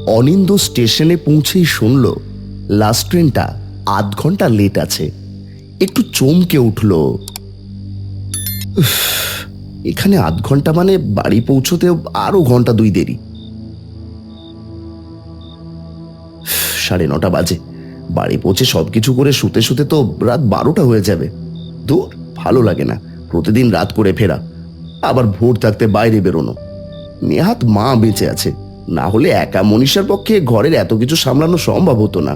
অনিন্দ স্টেশনে পৌঁছেই শুনল লাস্ট ট্রেনটা আধ ঘন্টা লেট আছে। একটু চমকে উঠল। এখানে আধ ঘন্টা মানে বাড়ি পৌঁছতে আরো ঘন্টা 2 দেরি। 9:30 বাজে। বাড়ি পৌঁছে সবকিছু করে শুতে শুতে তো রাত 12টা হয়ে যাবে। দূর, ভালো লাগে না প্রতিদিন রাত করে ফেরা, আবার ভোর থাকতে বাইরে বেরোনো। নেহাত মা বেঁচে আছে, না হলে একা মনীষার পক্ষে ঘরের এত কিছু সামলানো সম্ভব হতো না।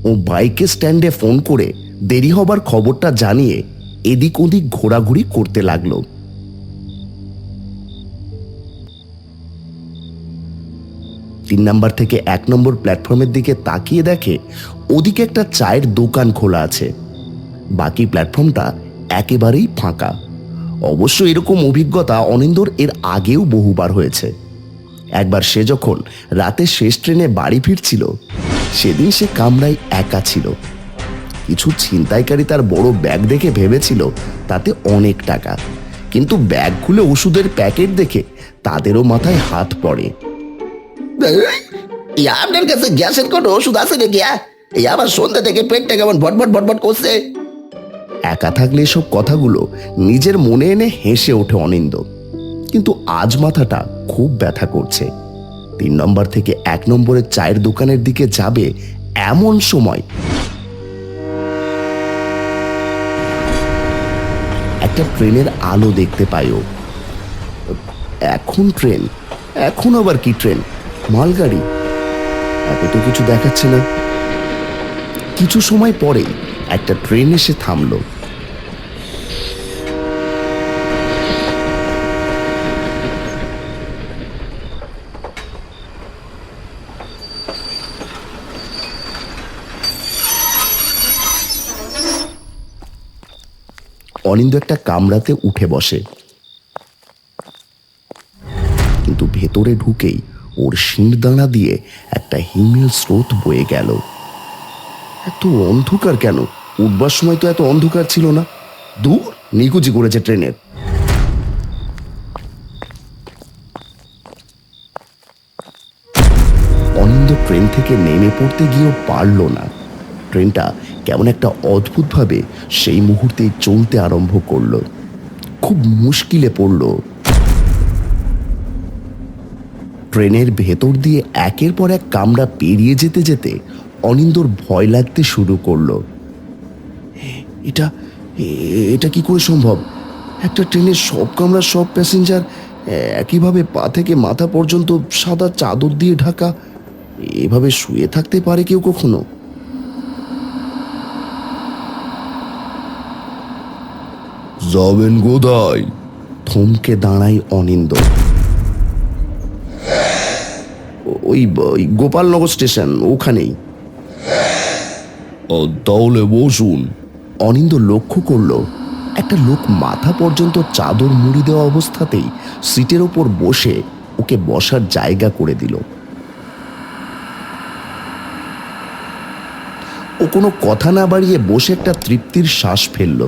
ও বাইকে স্ট্যান্ডে ফোন করে দেরি হবার খবরটা জানিয়ে এদিক ওদিক ঘোরাঘুরি করতে লাগলো। 3 নাম্বার থেকে 1 নম্বর প্ল্যাটফর্মের দিকে তাকিয়ে দেখে ওদিকে একটা চায়ের দোকান খোলা আছে। বাকি প্ল্যাটফর্মটা একেবারেই ফাঁকা। অবশ্য এরকম অভিজ্ঞতা অনিন্দর এর আগেও বহুবার হয়েছে। একবার সে যখন রাতে শেষ ট্রেনে বাড়ি ফিরছিল, সেদিন সে কামরায় একা ছিল। কিছু ছিনতাইকারী তার বড় ব্যাগ দেখে ভেবেছিল তাতে অনেক টাকা, কিন্তু ব্যাগ খুলে ওষুধের প্যাকেট দেখে তাদেরও মাথায় হাত পড়ে। আপনার কাছে গ্যাসের কোনো ওষুধ আছে নাকি? এই আবার সন্ধ্যা থেকে পেটটা কেমন ভটভট ভটভট করছে। একা থাকলে এসব কথাগুলো নিজের মনে এনে হেসে ওঠে অনিন্দ, কিন্তু আজ মাথাটা খুব ব্যথা করছে। 3 নম্বর থেকে 1 নম্বরের চায়ের দোকানের দিকে যাবে এমন সময় একটা ট্রেনের আলো দেখতে পায় ও। এখন ট্রেন? এখন আবার কি ট্রেন? মালগাড়ি? এত তো কিছু দেখাচ্ছে না। কিছু সময় পরেই একটা ট্রেন এসে থামল। অনিন্দ একটা কামরাতে উঠে বসে, কিন্তু ভেতরে ঢুকেই ওর শিরদাঁড়া দিয়ে একটা হিমেল স্রোত বয়ে গেল। এত অন্ধকার কেন? উঠবার সময় তো এত অন্ধকার ছিল না। দূর, নিকুচি করেছে ট্রেনের। অনিন্দ ট্রেন থেকে নেমে পড়তে গিয়েও পারল না। ট্রেনটা কেমন একটা অদ্ভুতভাবে সেই মুহূর্তেই চলতে আরম্ভ করল। খুব মুশকিলে পড়ল। ট্রেনের ভেতর দিয়ে একের পর এক কামরা পেরিয়ে যেতে যেতে অনিন্দর ভয় লাগতে শুরু করলো। এটা এটা কি করে সম্ভব? একটা ট্রেনের সব কামরা, সব প্যাসেঞ্জার একইভাবে পা থেকে মাথা পর্যন্ত সাদা চাদর দিয়ে ঢাকা। এভাবে শুয়ে থাকতে পারে কেউ কখনো? যাবেন কোথায়? থমকে দাঁড়ায় অনিন্দ। ওই গোপালনগর স্টেশন, ওখানেই। তাহলে বসুন। অনিন্দ লক্ষ্য করল একটা লোক মাথা পর্যন্ত চাদর মুড়ি দেওয়া অবস্থাতেই সিটের ওপর বসে ওকে বসার জায়গা করে দিল। ও কোনো কথা না বাড়িয়ে বসে একটা তৃপ্তির শ্বাস ফেলল।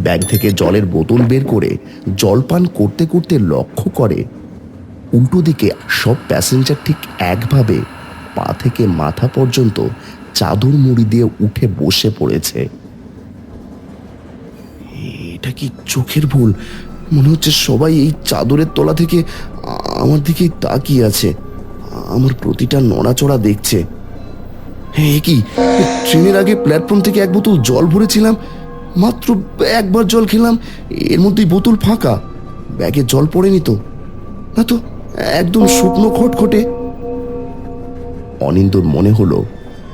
ব্যাগ থেকে জলের বোতল বের করে জলপান করতে করতে লক্ষ্য করে উল্টো দিকে সব প্যাসেঞ্জার ঠিক একভাবে পা থেকে মাথা পর্যন্ত চাদর মুড়ি দিয়ে উঠে বসে পড়েছে। এটা কি চোখের ভুল? মনে হচ্ছে সবাই এই চাদরের তলা থেকে আমার দিকে তাকিয়ে আছে, আমার প্রতিটা নড়াচড়া দেখছে। হ্যাঁ, কি ট্রেনের আগে প্ল্যাটফর্ম থেকে 1 বোতল জল ভরেছিলাম, মাত্র একবার জল খেলাম, এর মধ্যেই বোতল ফাঁকা। ব্যাগে জল পড়েনি তো? না তো, একদম শুকনো খটখটে। অনিন্দর মনে হলো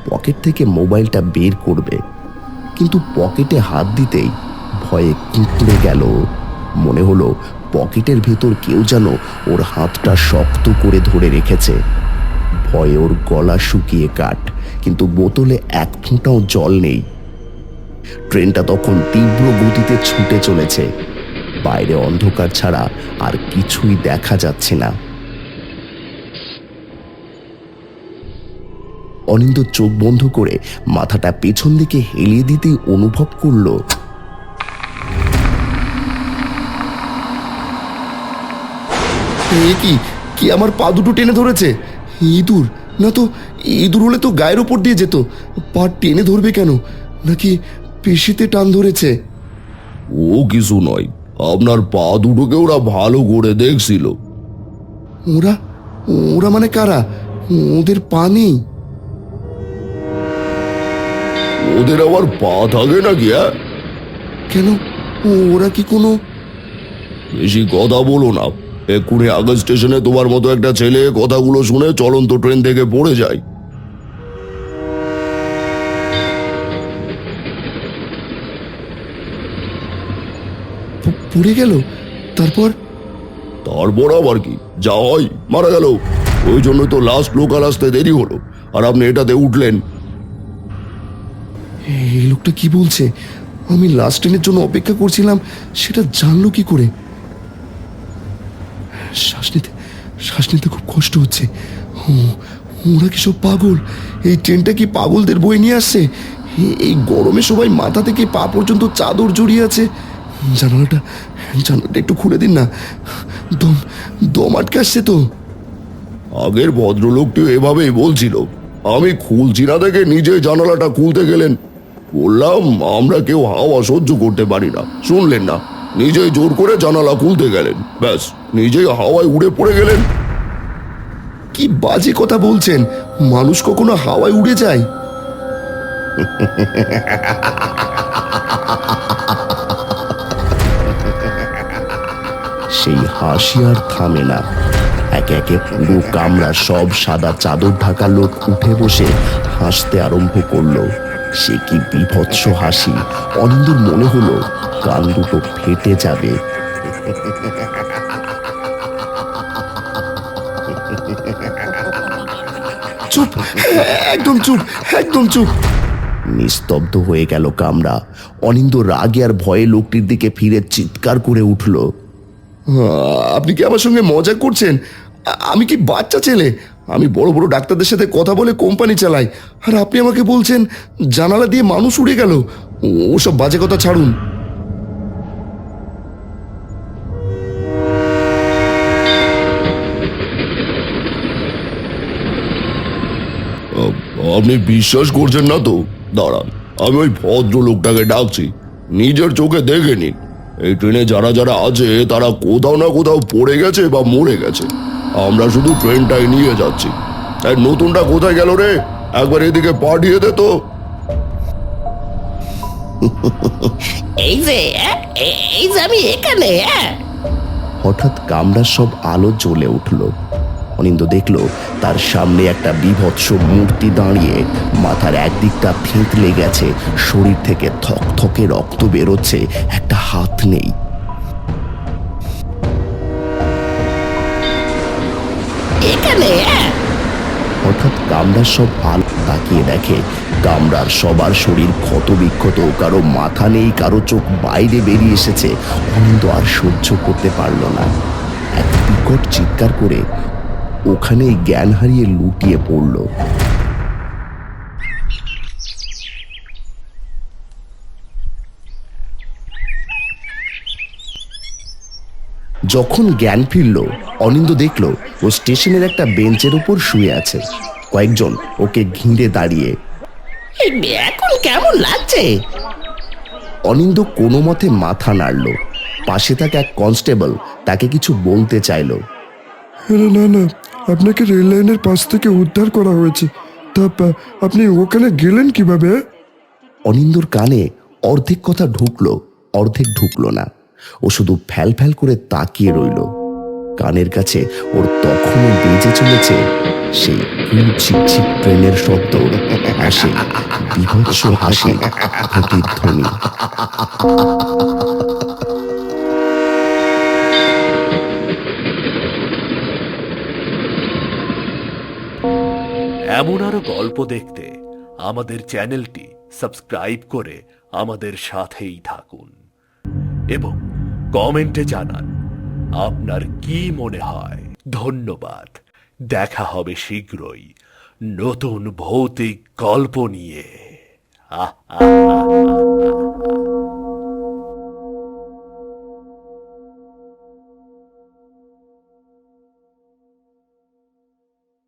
পকেট থেকে মোবাইলটা বের করবে, কিন্তু পকেটে হাত দিতেই ভয়ে কুঁকড়ে গেল। মনে হলো পকেটের ভেতর কেউ যেন ওর হাতটা শক্ত করে ধরে রেখেছে। ভয়ে ওর গলা শুকিয়ে কাঠ, কিন্তু বোতলে 1 ফোঁটাও জল নেই। ট্রেনটা তখন তীব্র গতিতে ছুটে চলেছে। বাইরে অন্ধকার ছাড়া আর কিছুই দেখা যাচ্ছে না। অনিন্দ চোখ বন্ধ করে মাথাটা পেছন দিকে হেলিয়ে দিতেই অনুভব করল এ কি কি আমার পা দুটো টেনে ধরেছে? ইঁদুর? না তো, ইঁদুর হলে তো গায়ের ওপর দিয়ে যেত। পা টেনে ধরবে কেন? নাকি পেশিতে টান ধরেছে? ও কিছু নয়, আপনার পা দুটোকে ওরা ভালো করে দেখছিল। ওরা ওরা মানে কারা? ওদের পা নেই? ওদের আবার পা থাকে নাকি? হ্যাঁ, কেন? ওরা কি কোনো... বেশি কথা বলো না। এক্ষুনি আগে স্টেশনে তোমার মতো একটা ছেলে কথাগুলো শুনে চলন্ত ট্রেন থেকে পড়ে যায়। পড়ে গেল? তারপর? তারপর আবার কি, যা হয় মারা গেল। ওই জন্য তো লাস্ট লোকাল আসতে দেরি হলো, আর আপনি এটাতে উঠলেন। এই লোকটা কি বলছে? আমি লাস্ট ট্রেনের জন্য অপেক্ষা করছিলাম, সেটা জানলো কি করে? শ্বাস নিতে খুব কষ্ট হচ্ছে। ওরা কি সব পাগল? এই ট্রেনটা কি পাগলদের বয়ে নিয়ে আসছে? এই গরমে সবাই মাথা থেকে পা পর্যন্ত চাদর জড়িয়ে আছে। জানালাটা জানালাটা একটু খুলে দিন না, দম দম আটকে আসছে তো। আগের ভদ্রলোকটিও এভাবেই বলছিল। আমি খুলছি না দেখে নিজে জানালাটা খুলতে গেলেন। বললাম আমরা কেউ হাওয়া সহ্য করতে পারি না, শুনলেন না। নিজেই জোর করে জানালা খুলতে গেলেন, ব্যাস নিজেই হাওয়ায় উড়ে পড়ে গেলেন। কি বাজে কথা বলছেন! মানুষ কখনো হাওয়ায় উড়ে যায়? সেই হাসি আর থামে না। একে একে পুরো কামরা সব সাদা চাদর ঢাকা লোক উঠে বসে হাসতে আরম্ভ করলো। সে কি বীভৎস হাসি! অনিন্দুর মনে হলো কান দুটো ফেটে যাবে। চুপ! একদম চুপ! একদম চুপ! নিস্তব্ধ হয়ে গেল কামরা। অনিন্দ রাগে আর ভয়ে লোকটির দিকে ফিরে চিৎকার করে উঠল, আপনি কি আমার সঙ্গে মজা করছেন? আমি কি বাচ্চা ছেলে? আমি বড় বড় ডাক্তারদের সাথে কথা বলে কোম্পানি চালাই, আর আপনি আমাকে বলছেন জানালা দিয়ে মানুষ উড়ে গেল? ওসব বাজে কথা ছাড়ুন। আপনি বিশ্বাস করছেন না তো? দাঁড়ান, আমি ওই ভদ্রলোকটাকে ডাকছি, নিজের চোখে দেখে নিন। এই ট্রেনে যারা যারা আছে তারা কোথাও না কোথাও পড়ে গেছে বা মরে গেছে। আমরা শুধু ট্রেনটাই নিয়ে যাচ্ছি। এই নতুনটা কোথায় গেল রে? একবার এদিকে পাঠিয়ে দে তো। এই যে এই যে আমি এখানে। হঠাৎ কামরার সব আলো জ্বলে উঠল। অনিন্দ দেখল তার সামনে একটা বীভৎস মূর্তি দাঁড়িয়ে, মাথার একদিকটা থেঁতলে গেছে, শরীর থেকে থকথকে রক্ত বেরোচ্ছে, একটা হাত নেই। এখানে হঠাৎ কামরার সব আলো তাকিয়ে দেখে কামরার সবার শরীর ক্ষত বিক্ষত, কারো মাথা নেই, কারো চোখ বাইরে বেরিয়ে এসেছে। অনিন্দ আর সহ্য করতে পারল না, এক বিকট চিৎকার করে ওখানেই জ্ঞান হারিয়ে লুটিয়ে পড়ল। যখন জ্ঞান ফিরল, অনিন্দ দেখল ও স্টেশনের একটা বেঞ্চের উপর শুয়ে আছে। কয়েকজন ওকে ঘিরে দাঁড়িয়ে। এখন কেমন লাগছে? অনিন্দ কোনো মতে মাথা নাড়ল। পাশে থাকা এক কনস্টেবল তাকে কিছু বলতে চাইল। না না, আপনাকে রেল লাইনের পাশ থেকে উদ্ধার করা হয়েছে। তা আপনি ওখানে গেলেন কিভাবে? অনিন্দর কানে অর্ধেক কথা ঢুকলো, অর্ধেক ঢুকলো না। ও শুধু ফ্যাল ফ্যাল করে তাকিয়ে রইল। কানের কাছে ওর তখনও বেজে চলেছে সেই ঝিকঝিক ট্রেনের শব্দ, হাসি, বীভৎস হাসি, প্রতিধ্বনি। এমন আরো গল্প দেখতে আমাদের চ্যানেলটি সাবস্ক্রাইব করে আমাদের সাথেই থাকুন এবং কমেন্টে জানান আপনার কি মনে হয়। ধন্যবাদ। দেখা হবে শীঘ্রই নতুন ভৌতিক গল্প নিয়ে। আহ